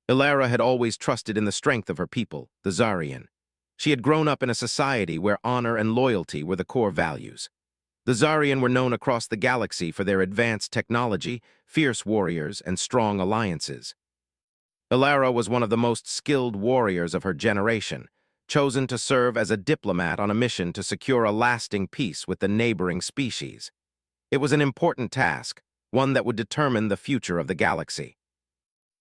Ilara had always trusted in the strength of her people, the Zarian. She had grown up in a society where honor and loyalty were the core values. The Zarian were known across the galaxy for their advanced technology, fierce warriors, and strong alliances. Ilara was one of the most skilled warriors of her generation, chosen to serve as a diplomat on a mission to secure a lasting peace with the neighboring species. It was an important task, one that would determine the future of the galaxy.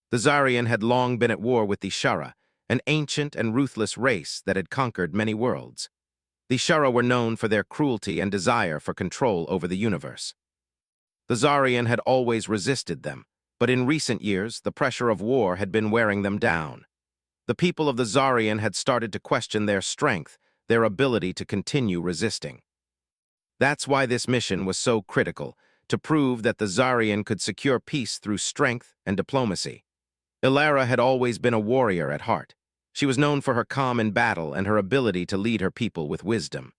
The Zarian had long been at war with the Shara, an ancient and ruthless race that had conquered many worlds. The Shara were known for their cruelty and desire for control over the universe. The Zarian had always resisted them, but in recent years, the pressure of war had been wearing them down. The people of the Zarian had started to question their strength, their ability to continue resisting. That's why this mission was so critical, to prove that the Zarian could secure peace through strength and diplomacy. Ilara had always been a warrior at heart. She was known for her calm in battle and her ability to lead her people with wisdom.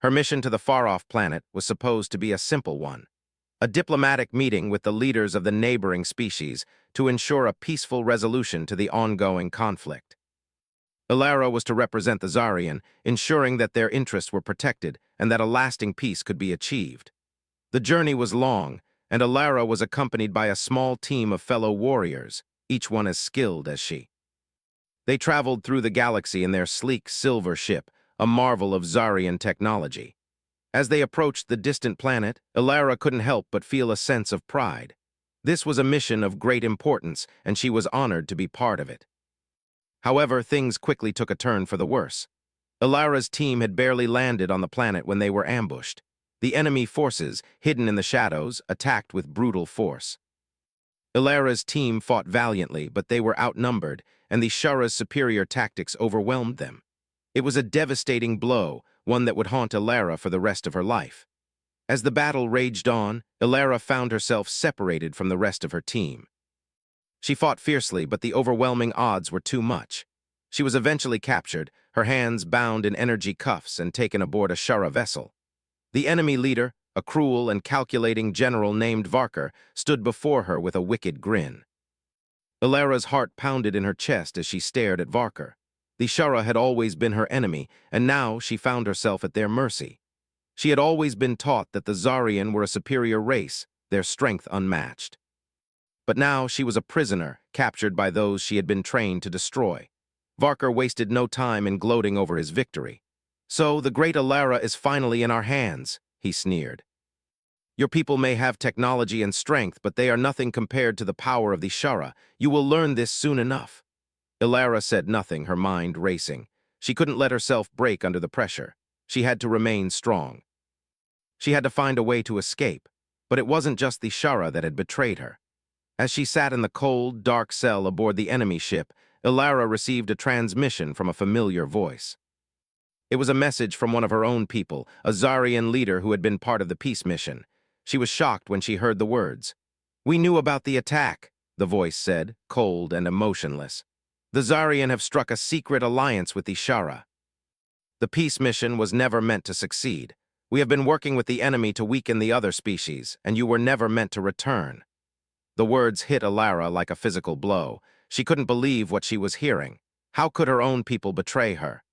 Her mission to the far-off planet was supposed to be a simple one, a diplomatic meeting with the leaders of the neighboring species to ensure a peaceful resolution to the ongoing conflict. Ilara was to represent the Zarian, ensuring that their interests were protected and that a lasting peace could be achieved. The journey was long, and Ilara was accompanied by a small team of fellow warriors, each one as skilled as she. They traveled through the galaxy in their sleek silver ship, a marvel of Zarian technology. As they approached the distant planet, Ilara couldn't help but feel a sense of pride. This was a mission of great importance, and she was honored to be part of it. However, things quickly took a turn for the worse. Ilara's team had barely landed on the planet when they were ambushed. The enemy forces, hidden in the shadows, attacked with brutal force. Ilara's team fought valiantly, but they were outnumbered, and the Shara's superior tactics overwhelmed them. It was a devastating blow, one that would haunt Ilara for the rest of her life. As the battle raged on, Ilara found herself separated from the rest of her team. She fought fiercely, but the overwhelming odds were too much. She was eventually captured, her hands bound in energy cuffs and taken aboard a Shara vessel. The enemy leader, a cruel and calculating general named Varker, stood before her with a wicked grin. Ilara's heart pounded in her chest as she stared at Varker. The Shara had always been her enemy, and now she found herself at their mercy. She had always been taught that the Zarian were a superior race, their strength unmatched. But now she was a prisoner, captured by those she had been trained to destroy. Varker wasted no time in gloating over his victory. "So the great Ilara is finally in our hands," he sneered. "Your people may have technology and strength, but they are nothing compared to the power of the Shara. You will learn this soon enough." Ilara said nothing, her mind racing. She couldn't let herself break under the pressure. She had to remain strong. She had to find a way to escape, but it wasn't just the Shara that had betrayed her. As she sat in the cold, dark cell aboard the enemy ship, Ilara received a transmission from a familiar voice. It was a message from one of her own people, a Zarian leader who had been part of the peace mission. She was shocked when she heard the words. "We knew about the attack," the voice said, cold and emotionless. "The Zarian have struck a secret alliance with the Shara. The peace mission was never meant to succeed. We have been working with the enemy to weaken the other species, and you were never meant to return." The words hit Ilara like a physical blow. She couldn't believe what she was hearing. How could her own people betray her?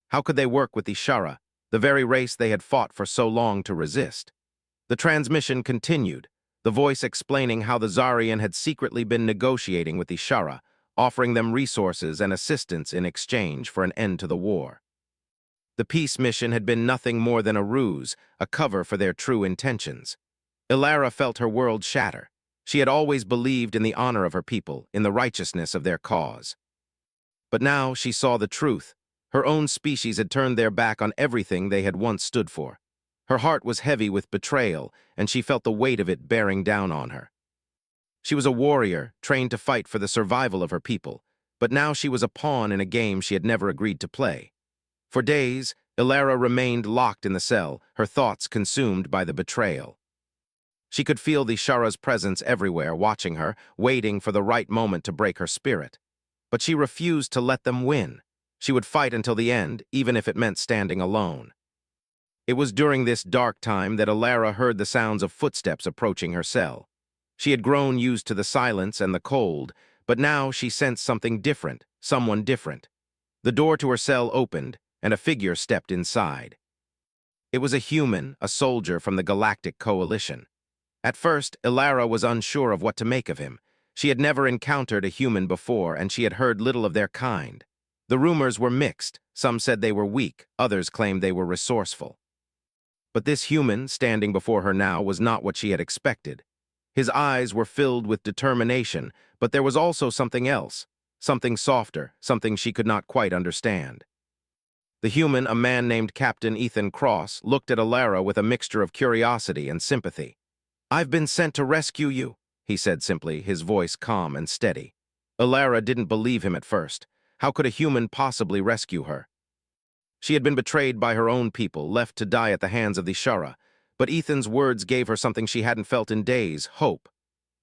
How could they work with the Shara, the very race they had fought for so long to resist? The transmission continued, the voice explaining how the Zarian had secretly been negotiating with the Shara, offering them resources and assistance in exchange for an end to the war. The peace mission had been nothing more than a ruse, a cover for their true intentions. Ilara felt her world shatter. She had always believed in the honor of her people, in the righteousness of their cause. But now she saw the truth. Her own species had turned their back on everything they had once stood for. Her heart was heavy with betrayal, and she felt the weight of it bearing down on her. She was a warrior, trained to fight for the survival of her people, but now she was a pawn in a game she had never agreed to play. For days, Ilara remained locked in the cell, her thoughts consumed by the betrayal. She could feel the Shara's presence everywhere, watching her, waiting for the right moment to break her spirit. But she refused to let them win. She would fight until the end, even if it meant standing alone. It was during this dark time that Ilara heard the sounds of footsteps approaching her cell. She had grown used to the silence and the cold, But now she sensed something different, someone different. The door to her cell opened, and a figure stepped inside. It was a human, a soldier from the Galactic Coalition. At first, Ilara was unsure of what to make of him. She had never encountered a human before, and she had heard little of their kind. The rumors were mixed. Some said they were weak, others claimed they were resourceful. But this human, standing before her now, was not what she had expected. His eyes were filled with determination, but there was also something else, something softer, something she could not quite understand. The human, a man named Captain Ethan Cross, looked at Ilara with a mixture of curiosity and sympathy. "I've been sent to rescue you," he said simply, his voice calm and steady. Ilara didn't believe him at first. How could a human possibly rescue her? She had been betrayed by her own people, left to die at the hands of the Shara. But Ethan's words gave her something she hadn't felt in days, hope.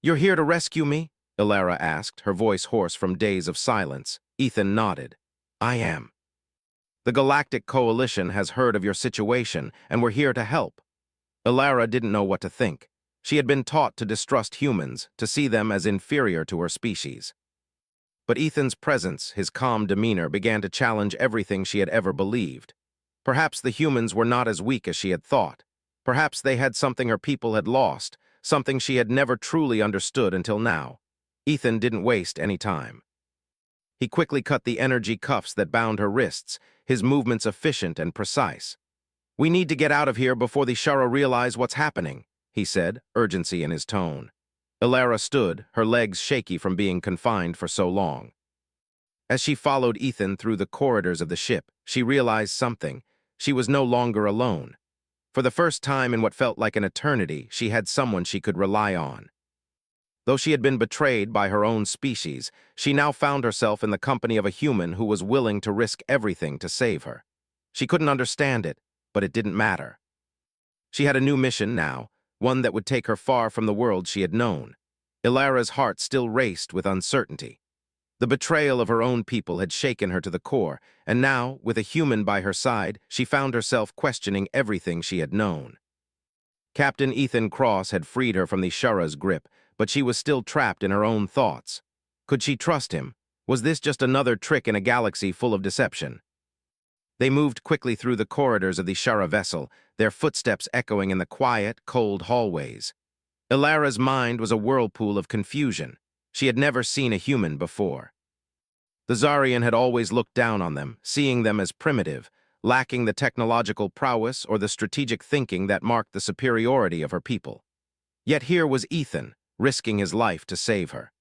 "You're here to rescue me?" Ilara asked, her voice hoarse from days of silence. Ethan nodded. "I am. The Galactic Coalition has heard of your situation, and we're here to help." Ilara didn't know what to think. She had been taught to distrust humans, to see them as inferior to her species. But Ethan's presence, his calm demeanor, began to challenge everything she had ever believed. Perhaps the humans were not as weak as she had thought. Perhaps they had something her people had lost, something she had never truly understood until now. Ethan didn't waste any time. He quickly cut the energy cuffs that bound her wrists, his movements efficient and precise. "We need to get out of here before the Shara realize what's happening," he said, urgency in his tone. Ilara stood, her legs shaky from being confined for so long. As she followed Ethan through the corridors of the ship, she realized something. She was no longer alone. For the first time in what felt like an eternity, she had someone she could rely on. Though she had been betrayed by her own species, she now found herself in the company of a human who was willing to risk everything to save her. She couldn't understand it, but it didn't matter. She had a new mission now, one that would take her far from the world she had known. Ilara's heart still raced with uncertainty. The betrayal of her own people had shaken her to the core, and now, with a human by her side, she found herself questioning everything she had known. Captain Ethan Cross had freed her from the Shara's grip, but she was still trapped in her own thoughts. Could she trust him? Was this just another trick in a galaxy full of deception? They moved quickly through the corridors of the Shara vessel, their footsteps echoing in the quiet, cold hallways. Ilara's mind was a whirlpool of confusion. She had never seen a human before. The Zarian had always looked down on them, seeing them as primitive, lacking the technological prowess or the strategic thinking that marked the superiority of her people. Yet here was Ethan, risking his life to save her.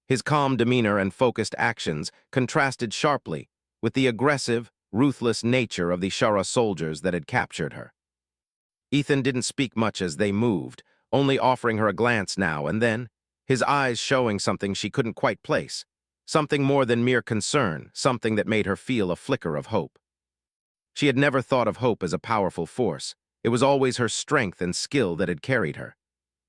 His calm demeanor and focused actions contrasted sharply with the aggressive, ruthless nature of the Shara soldiers that had captured her. Ethan didn't speak much as they moved, only offering her a glance now and then, his eyes showing something she couldn't quite place, something more than mere concern, something that made her feel a flicker of hope. She had never thought of hope as a powerful force. It was always her strength and skill that had carried her.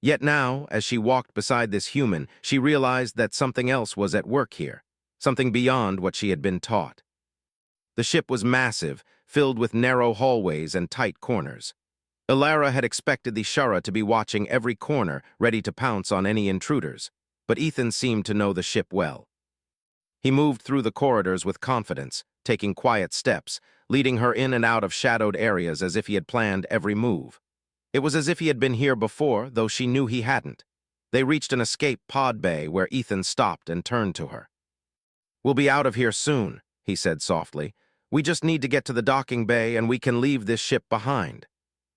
Yet now, as she walked beside this human, she realized that something else was at work here, something beyond what she had been taught. The ship was massive, filled with narrow hallways and tight corners. Ilara had expected the Shara to be watching every corner, ready to pounce on any intruders, but Ethan seemed to know the ship well. He moved through the corridors with confidence, taking quiet steps, leading her in and out of shadowed areas as if he had planned every move. It was as if he had been here before, though she knew he hadn't. They reached an escape pod bay where Ethan stopped and turned to her. "We'll be out of here soon," he said softly. "We just need to get to the docking bay and we can leave this ship behind."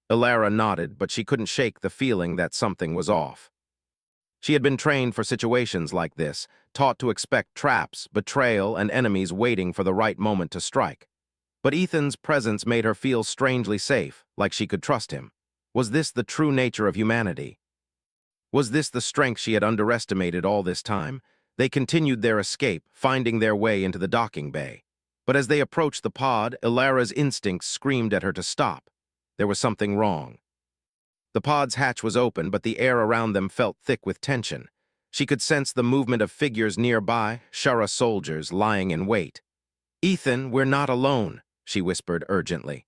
Ilara nodded, but she couldn't shake the feeling that something was off. She had been trained for situations like this, taught to expect traps, betrayal, and enemies waiting for the right moment to strike. But Ethan's presence made her feel strangely safe, like she could trust him. Was this the true nature of humanity? Was this the strength she had underestimated all this time? They continued their escape, finding their way into the docking bay. But as they approached the pod, Ilara's instincts screamed at her to stop. There was something wrong. The pod's hatch was open, but the air around them felt thick with tension. She could sense the movement of figures nearby, Shara soldiers lying in wait. "Ethan, we're not alone," she whispered urgently.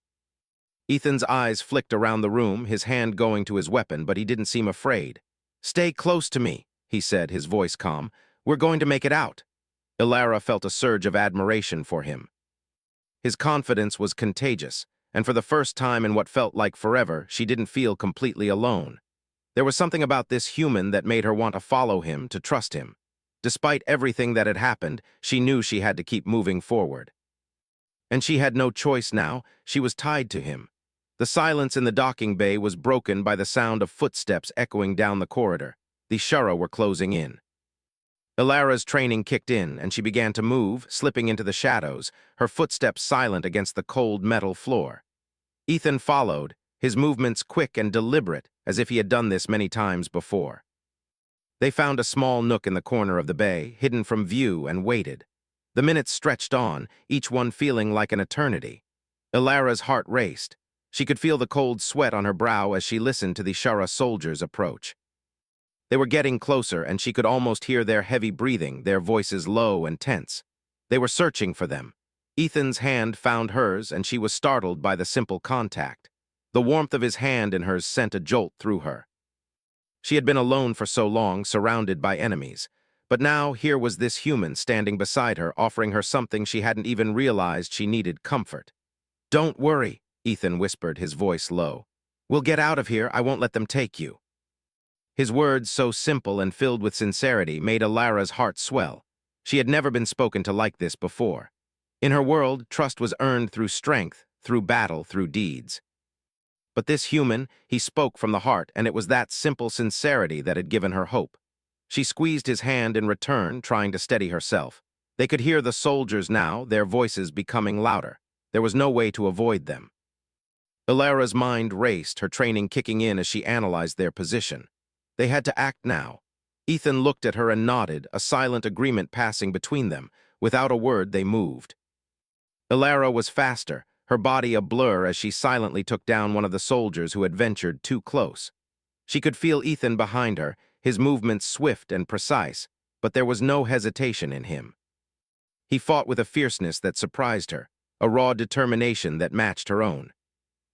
Ethan's eyes flicked around the room, his hand going to his weapon, but he didn't seem afraid. "Stay close to me," he said, his voice calm. We're going to make it out." Ilara felt a surge of admiration for him. His confidence was contagious, and for the first time in what felt like forever, she didn't feel completely alone. There was something about this human that made her want to follow him, to trust him. Despite everything that had happened, she knew she had to keep moving forward. And she had no choice now. She was tied to him. The silence in the docking bay was broken by the sound of footsteps echoing down the corridor. The Shura were closing in. Ilara's training kicked in, and she began to move, slipping into the shadows, her footsteps silent against the cold metal floor. Ethan followed, his movements quick and deliberate, as if he had done this many times before. They found a small nook in the corner of the bay, hidden from view, and waited. The minutes stretched on, each one feeling like an eternity. Ilara's heart raced. She could feel the cold sweat on her brow as she listened to the Shura soldiers approach. They were getting closer, and she could almost hear their heavy breathing, their voices low and tense. They were searching for them. Ethan's hand found hers, and she was startled by the simple contact. The warmth of his hand in hers sent a jolt through her. She had been alone for so long, surrounded by enemies. But now here was this human standing beside her, offering her something she hadn't even realized she needed: comfort. "Don't worry," Ethan whispered, his voice low. "We'll get out of here. I won't let them take you." His words, so simple and filled with sincerity, made Ilara's heart swell. She had never been spoken to like this before. In her world, trust was earned through strength, through battle, through deeds. But this human, he spoke from the heart, and it was that simple sincerity that had given her hope. She squeezed his hand in return, trying to steady herself. They could hear the soldiers now, their voices becoming louder. There was no way to avoid them. Ilara's mind raced, her training kicking in as she analyzed their position. They had to act now. Ethan looked at her and nodded, a silent agreement passing between them. Without a word, they moved. Ilara was faster, her body a blur as she silently took down one of the soldiers who had ventured too close. She could feel Ethan behind her, his movements swift and precise, but there was no hesitation in him. He fought with a fierceness that surprised her, a raw determination that matched her own.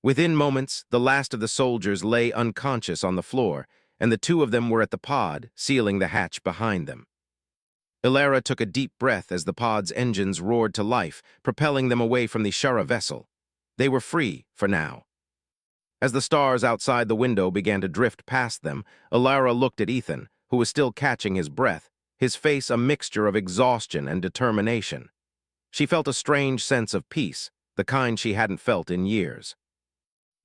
Within moments, the last of the soldiers lay unconscious on the floor, and the two of them were at the pod, sealing the hatch behind them. Ilara took a deep breath as the pod's engines roared to life, propelling them away from the Shura vessel. They were free, for now. As the stars outside the window began to drift past them, Ilara looked at Ethan, who was still catching his breath, his face a mixture of exhaustion and determination. She felt a strange sense of peace, the kind she hadn't felt in years.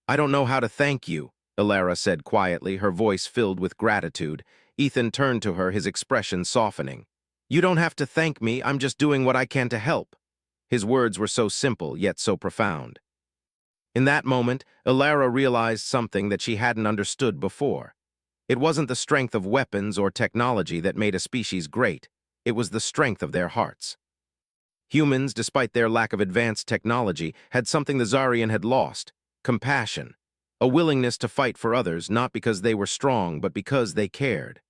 "I don't know how to thank you," Ilara said quietly, her voice filled with gratitude. Ethan turned to her, his expression softening. "You don't have to thank me, I'm just doing what I can to help." His words were so simple, yet so profound. In that moment, Ilara realized something that she hadn't understood before. It wasn't the strength of weapons or technology that made a species great. It was the strength of their hearts. Humans, despite their lack of advanced technology, had something the Zarian had lost: compassion. A willingness to fight for others, not because they were strong, but because they cared.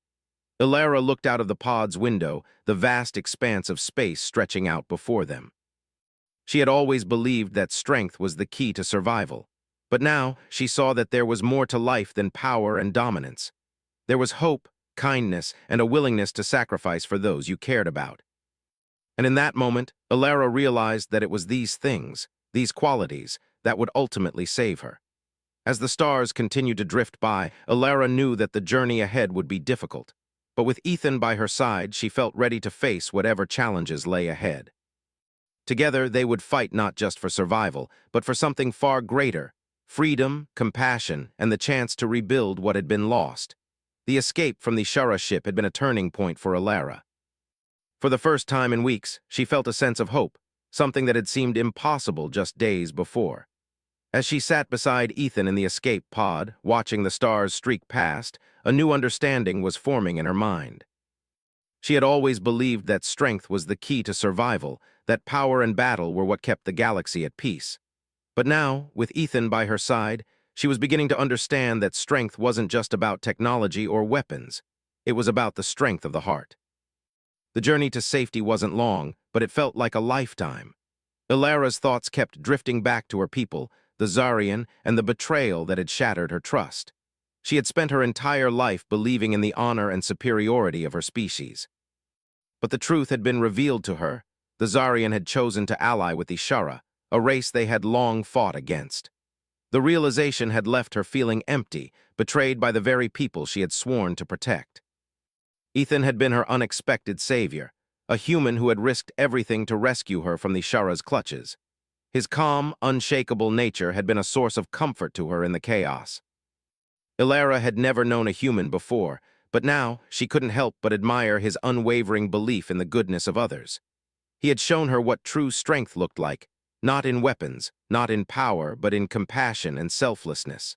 Ilara looked out of the pod's window, the vast expanse of space stretching out before them. She had always believed that strength was the key to survival. But now, she saw that there was more to life than power and dominance. There was hope, kindness, and a willingness to sacrifice for those you cared about. And in that moment, Ilara realized that it was these things, these qualities, that would ultimately save her. As the stars continued to drift by, Ilara knew that the journey ahead would be difficult. But with Ethan by her side, she felt ready to face whatever challenges lay ahead. Together, they would fight not just for survival, but for something far greater: freedom, compassion, and the chance to rebuild what had been lost. The escape from the Shura ship had been a turning point for Ilara. For the first time in weeks, she felt a sense of hope, something that had seemed impossible just days before. As she sat beside Ethan in the escape pod, watching the stars streak past, a new understanding was forming in her mind. She had always believed that strength was the key to survival, that power and battle were what kept the galaxy at peace. But now, with Ethan by her side, she was beginning to understand that strength wasn't just about technology or weapons. It was about the strength of the heart. The journey to safety wasn't long, but it felt like a lifetime. Ilara's thoughts kept drifting back to her people, the Zarian, and the betrayal that had shattered her trust. She had spent her entire life believing in the honor and superiority of her species. But the truth had been revealed to her. The Zarian had chosen to ally with the Shara, a race they had long fought against. The realization had left her feeling empty, betrayed by the very people she had sworn to protect. Ethan had been her unexpected savior, a human who had risked everything to rescue her from the Shara's clutches. His calm, unshakable nature had been a source of comfort to her in the chaos. Ilara had never known a human before, but now she couldn't help but admire his unwavering belief in the goodness of others. He had shown her what true strength looked like, not in weapons, not in power, but in compassion and selflessness.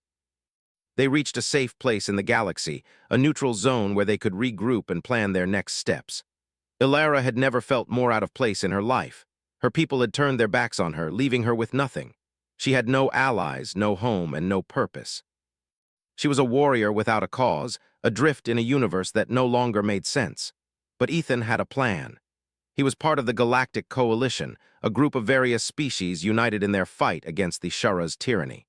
They reached a safe place in the galaxy, a neutral zone where they could regroup and plan their next steps. Ilara had never felt more out of place in her life. Her people had turned their backs on her, leaving her with nothing. She had no allies, no home, and no purpose. She was a warrior without a cause, adrift in a universe that no longer made sense. But Ethan had a plan. He was part of the Galactic Coalition, a group of various species united in their fight against the Shara's tyranny.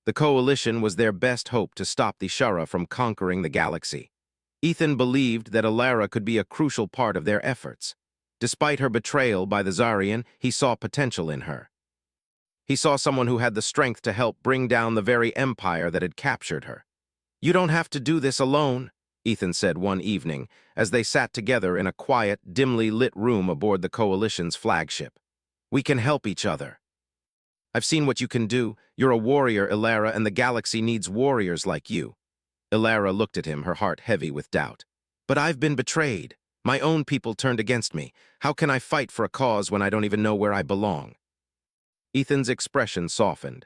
The Coalition was their best hope to stop the Shara from conquering the galaxy. Ethan believed that Ilara could be a crucial part of their efforts. Despite her betrayal by the Zarian, he saw potential in her. He saw someone who had the strength to help bring down the very empire that had captured her. "You don't have to do this alone," Ethan said one evening, as they sat together in a quiet, dimly lit room aboard the Coalition's flagship. "We can help each other. I've seen what you can do. You're a warrior, Ilara, and the galaxy needs warriors like you." Ilara looked at him, her heart heavy with doubt. "But I've been betrayed. My own people turned against me. How can I fight for a cause when I don't even know where I belong?" Ethan's expression softened.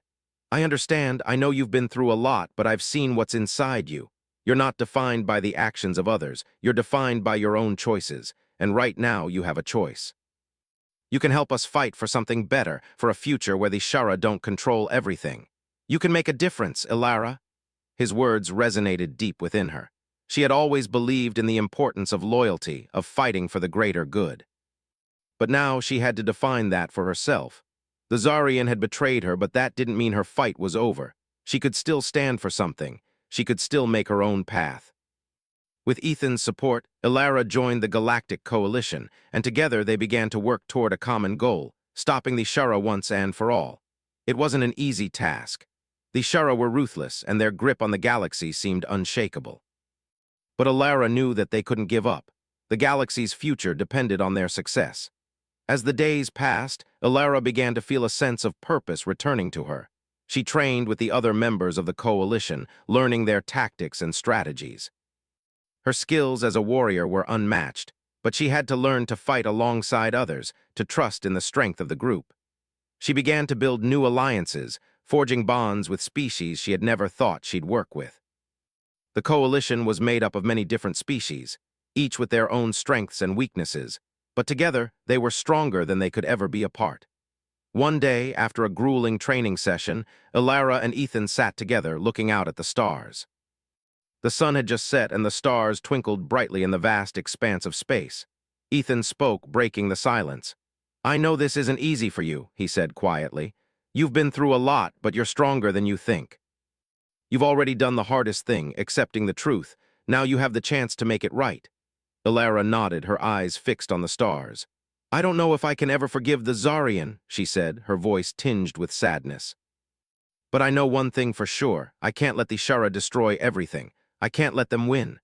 "I understand. I know you've been through a lot, but I've seen what's inside you. You're not defined by the actions of others. You're defined by your own choices. And right now, you have a choice. You can help us fight for something better, for a future where the Shara don't control everything. You can make a difference, Ilara." His words resonated deep within her. She had always believed in the importance of loyalty, of fighting for the greater good. But now she had to define that for herself. The Zarian had betrayed her, but that didn't mean her fight was over. She could still stand for something. She could still make her own path. With Ethan's support, Ilara joined the Galactic Coalition, and together they began to work toward a common goal, stopping the Shara once and for all. It wasn't an easy task. The Shara were ruthless, and their grip on the galaxy seemed unshakable. But Ilara knew that they couldn't give up. The galaxy's future depended on their success. As the days passed, Ilara began to feel a sense of purpose returning to her. She trained with the other members of the Coalition, learning their tactics and strategies. Her skills as a warrior were unmatched, but she had to learn to fight alongside others, to trust in the strength of the group. She began to build new alliances, forging bonds with species she had never thought she'd work with. The Coalition was made up of many different species, each with their own strengths and weaknesses, but together they were stronger than they could ever be apart. One day, after a grueling training session, Ilara and Ethan sat together, looking out at the stars. The sun had just set and the stars twinkled brightly in the vast expanse of space. Ethan spoke, breaking the silence. "I know this isn't easy for you," he said quietly. "You've been through a lot, but you're stronger than you think. You've already done the hardest thing, accepting the truth. Now you have the chance to make it right." Ilara nodded, her eyes fixed on the stars. "I don't know if I can ever forgive the Zarian," she said, her voice tinged with sadness. "But I know one thing for sure. I can't let the Shara destroy everything. I can't let them win."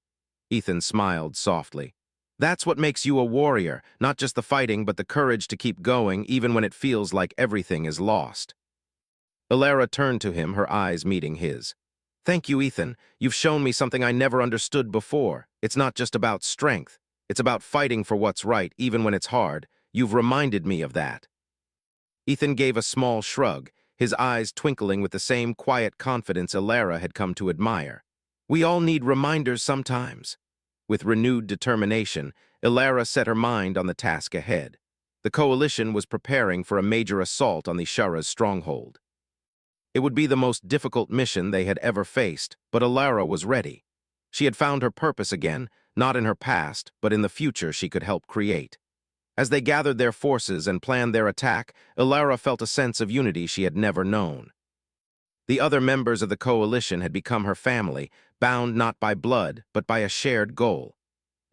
Ethan smiled softly. "That's what makes you a warrior, not just the fighting, but the courage to keep going even when it feels like everything is lost." Ilara turned to him, her eyes meeting his. "Thank you, Ethan. You've shown me something I never understood before. It's not just about strength. It's about fighting for what's right, even when it's hard. You've reminded me of that." Ethan gave a small shrug, his eyes twinkling with the same quiet confidence Ilara had come to admire. "We all need reminders sometimes." With renewed determination, Ilara set her mind on the task ahead. The Coalition was preparing for a major assault on the Shara's stronghold. It would be the most difficult mission they had ever faced, but Ilara was ready. She had found her purpose again, not in her past, but in the future she could help create. As they gathered their forces and planned their attack, Ilara felt a sense of unity she had never known. The other members of the Coalition had become her family, bound not by blood, but by a shared goal.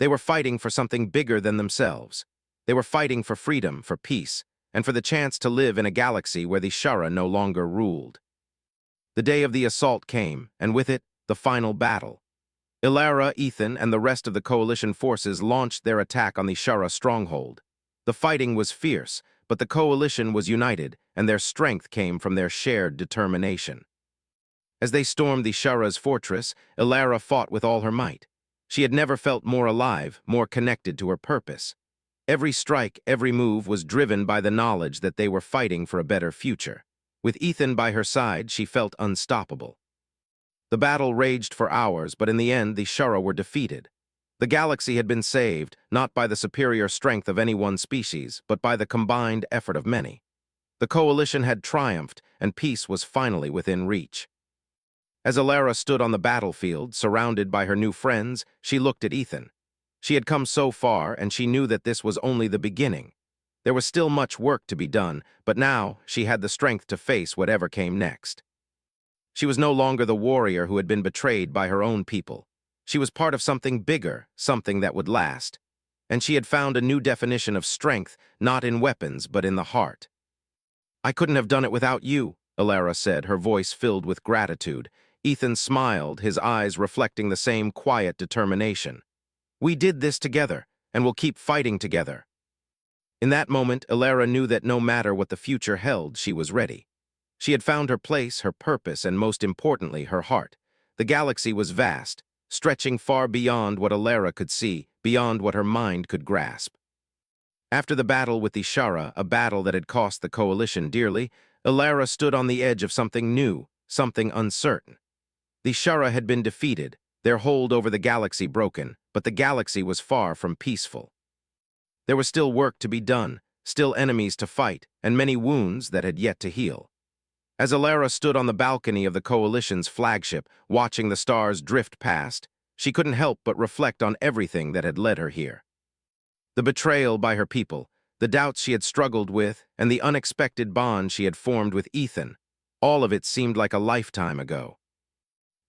They were fighting for something bigger than themselves. They were fighting for freedom, for peace, and for the chance to live in a galaxy where the Shara no longer ruled. The day of the assault came, and with it, the final battle. Ilara, Ethan, and the rest of the Coalition forces launched their attack on the Shara stronghold. The fighting was fierce, but the Coalition was united, and their strength came from their shared determination. As they stormed the Shara's fortress, Ilara fought with all her might. She had never felt more alive, more connected to her purpose. Every strike, every move was driven by the knowledge that they were fighting for a better future. With Ethan by her side, she felt unstoppable. The battle raged for hours, but in the end, the Shara were defeated. The galaxy had been saved, not by the superior strength of any one species, but by the combined effort of many. The Coalition had triumphed, and peace was finally within reach. As Ilara stood on the battlefield, surrounded by her new friends, she looked at Ethan. She had come so far, and she knew that this was only the beginning. There was still much work to be done, but now she had the strength to face whatever came next. She was no longer the warrior who had been betrayed by her own people. She was part of something bigger, something that would last. And she had found a new definition of strength, not in weapons, but in the heart. "I couldn't have done it without you," Ilara said, her voice filled with gratitude. Ethan smiled, his eyes reflecting the same quiet determination. "We did this together, and we'll keep fighting together." In that moment, Ilara knew that no matter what the future held, she was ready. She had found her place, her purpose, and most importantly, her heart. The galaxy was vast, stretching far beyond what Ilara could see, beyond what her mind could grasp. After the battle with the Shara, a battle that had cost the Coalition dearly, Ilara stood on the edge of something new, something uncertain. The Shara had been defeated, their hold over the galaxy broken, but the galaxy was far from peaceful. There was still work to be done, still enemies to fight, and many wounds that had yet to heal. As Ilara stood on the balcony of the Coalition's flagship, watching the stars drift past, she couldn't help but reflect on everything that had led her here. The betrayal by her people, the doubts she had struggled with, and the unexpected bond she had formed with Ethan, all of it seemed like a lifetime ago.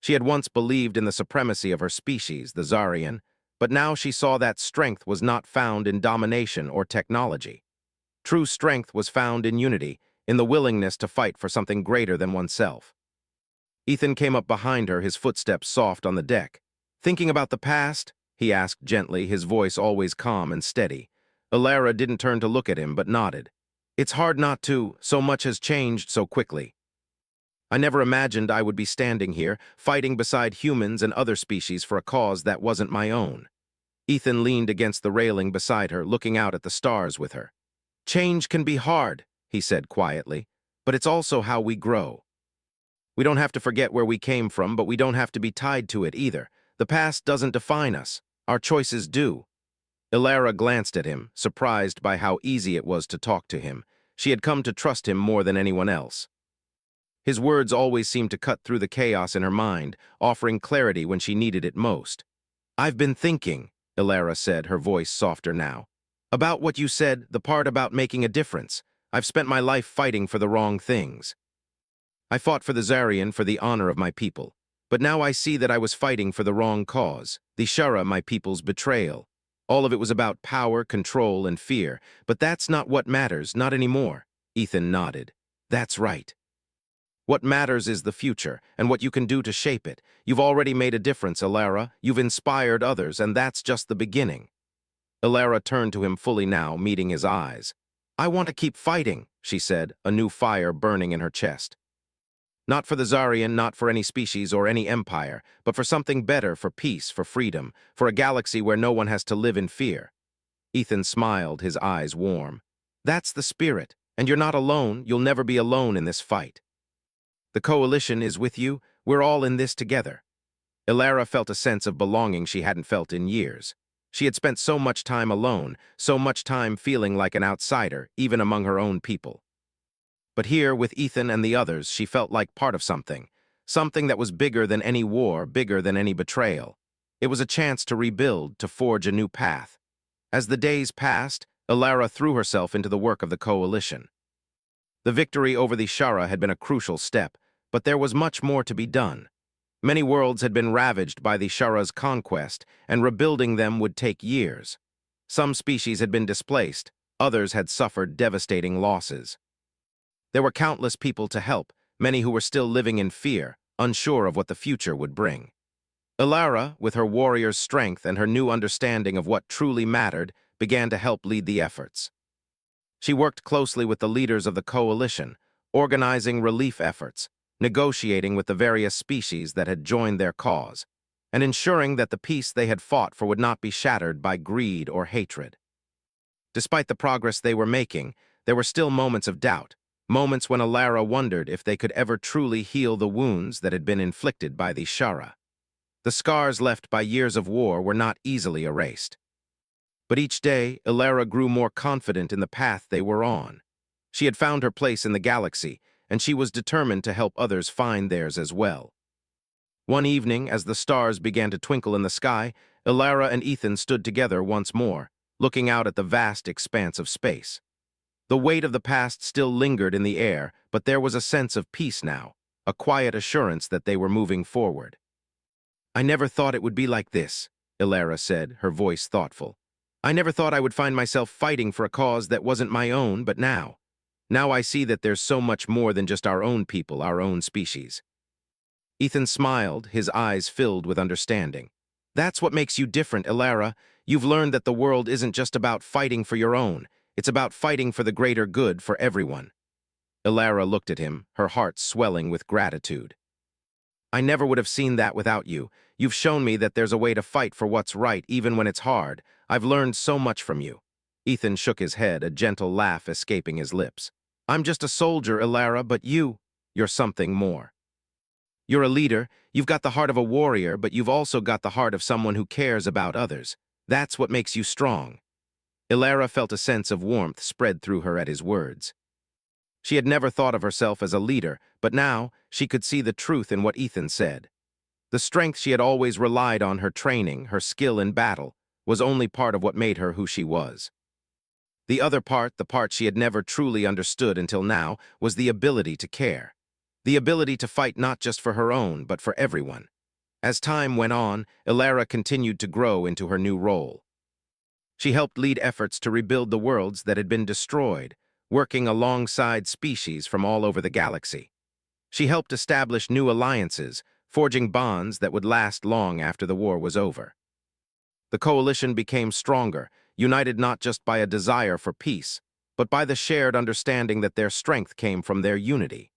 She had once believed in the supremacy of her species, the Zarian, but now she saw that strength was not found in domination or technology. True strength was found in unity, in the willingness to fight for something greater than oneself. Ethan came up behind her, his footsteps soft on the deck. "Thinking about the past?" he asked gently, his voice always calm and steady. Ilara didn't turn to look at him, but nodded. "It's hard not to, so much has changed so quickly. I never imagined I would be standing here, fighting beside humans and other species for a cause that wasn't my own." Ethan leaned against the railing beside her, looking out at the stars with her. "Change can be hard," he said quietly, "but it's also how we grow. We don't have to forget where we came from, but we don't have to be tied to it either. The past doesn't define us. Our choices do." Ilara glanced at him, surprised by how easy it was to talk to him. She had come to trust him more than anyone else. His words always seemed to cut through the chaos in her mind, offering clarity when she needed it most. "I've been thinking," Ilara said, her voice softer now, "about what you said, the part about making a difference. I've spent my life fighting for the wrong things. I fought for the Zarian, for the honor of my people. But now I see that I was fighting for the wrong cause, the Shara, my people's betrayal. All of it was about power, control, and fear. But that's not what matters, not anymore." Ethan nodded. "That's right. What matters is the future, and what you can do to shape it. You've already made a difference, Ilara. You've inspired others, and that's just the beginning." Ilara turned to him fully now, meeting his eyes. "I want to keep fighting," she said, a new fire burning in her chest. "Not for the Zarian, not for any species or any empire, but for something better, for peace, for freedom, for a galaxy where no one has to live in fear." Ethan smiled, his eyes warm. "That's the spirit, and you're not alone. You'll never be alone in this fight. The Coalition is with you. We're all in this together." Ilara felt a sense of belonging she hadn't felt in years. She had spent so much time alone, so much time feeling like an outsider, even among her own people. But here, with Ethan and the others, she felt like part of something, something that was bigger than any war, bigger than any betrayal. It was a chance to rebuild, to forge a new path. As the days passed, Ilara threw herself into the work of the Coalition. The victory over the Shara had been a crucial step, but there was much more to be done. Many worlds had been ravaged by the Shara's conquest, and rebuilding them would take years. Some species had been displaced, others had suffered devastating losses. There were countless people to help, many who were still living in fear, unsure of what the future would bring. Ilara, with her warrior's strength and her new understanding of what truly mattered, began to help lead the efforts. She worked closely with the leaders of the coalition, organizing relief efforts, negotiating with the various species that had joined their cause, and ensuring that the peace they had fought for would not be shattered by greed or hatred. Despite the progress they were making, there were still moments of doubt, moments when Ilara wondered if they could ever truly heal the wounds that had been inflicted by the Shara. The scars left by years of war were not easily erased. But each day, Ilara grew more confident in the path they were on. She had found her place in the galaxy, and she was determined to help others find theirs as well. One evening, as the stars began to twinkle in the sky, Ilara and Ethan stood together once more, looking out at the vast expanse of space. The weight of the past still lingered in the air, but there was a sense of peace now, a quiet assurance that they were moving forward. "I never thought it would be like this," Ilara said, her voice thoughtful. "I never thought I would find myself fighting for a cause that wasn't my own, but now I see that there's so much more than just our own people, our own species." Ethan smiled, his eyes filled with understanding. "That's what makes you different, Ilara. You've learned that the world isn't just about fighting for your own. It's about fighting for the greater good for everyone." Ilara looked at him, her heart swelling with gratitude. "I never would have seen that without you. You've shown me that there's a way to fight for what's right even when it's hard. I've learned so much from you." Ethan shook his head, a gentle laugh escaping his lips. "I'm just a soldier, Ilara, but you're something more. You're a leader, you've got the heart of a warrior, but you've also got the heart of someone who cares about others. That's what makes you strong." Ilara felt a sense of warmth spread through her at his words. She had never thought of herself as a leader, but now she could see the truth in what Ethan said. The strength she had always relied on, her training, her skill in battle, was only part of what made her who she was. The other part, the part she had never truly understood until now, was the ability to care. The ability to fight not just for her own, but for everyone. As time went on, Ilara continued to grow into her new role. She helped lead efforts to rebuild the worlds that had been destroyed, working alongside species from all over the galaxy. She helped establish new alliances, forging bonds that would last long after the war was over. The coalition became stronger, united not just by a desire for peace, but by the shared understanding that their strength came from their unity.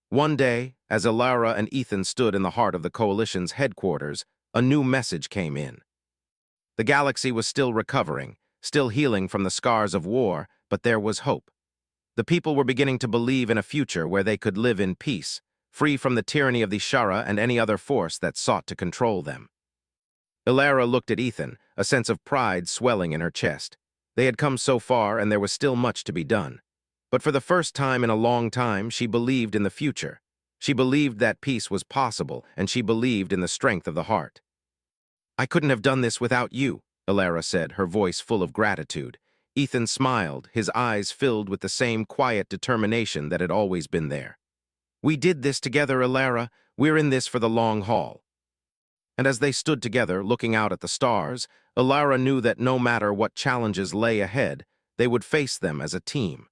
One day, as Ilara and Ethan stood in the heart of the coalition's headquarters, a new message came in. The galaxy was still recovering, still healing from the scars of war, but there was hope. The people were beginning to believe in a future where they could live in peace, free from the tyranny of the Shara and any other force that sought to control them. Ilara looked at Ethan, a sense of pride swelling in her chest. They had come so far, and there was still much to be done. But for the first time in a long time, she believed in the future. She believed that peace was possible, and she believed in the strength of the heart. "I couldn't have done this without you," Ilara said, her voice full of gratitude. Ethan smiled, his eyes filled with the same quiet determination that had always been there. "We did this together, Ilara. We're in this for the long haul." And as they stood together, looking out at the stars, Ilara knew that no matter what challenges lay ahead, they would face them as a team.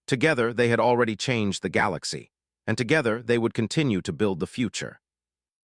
Together, they had already changed the galaxy, and together they would continue to build the future.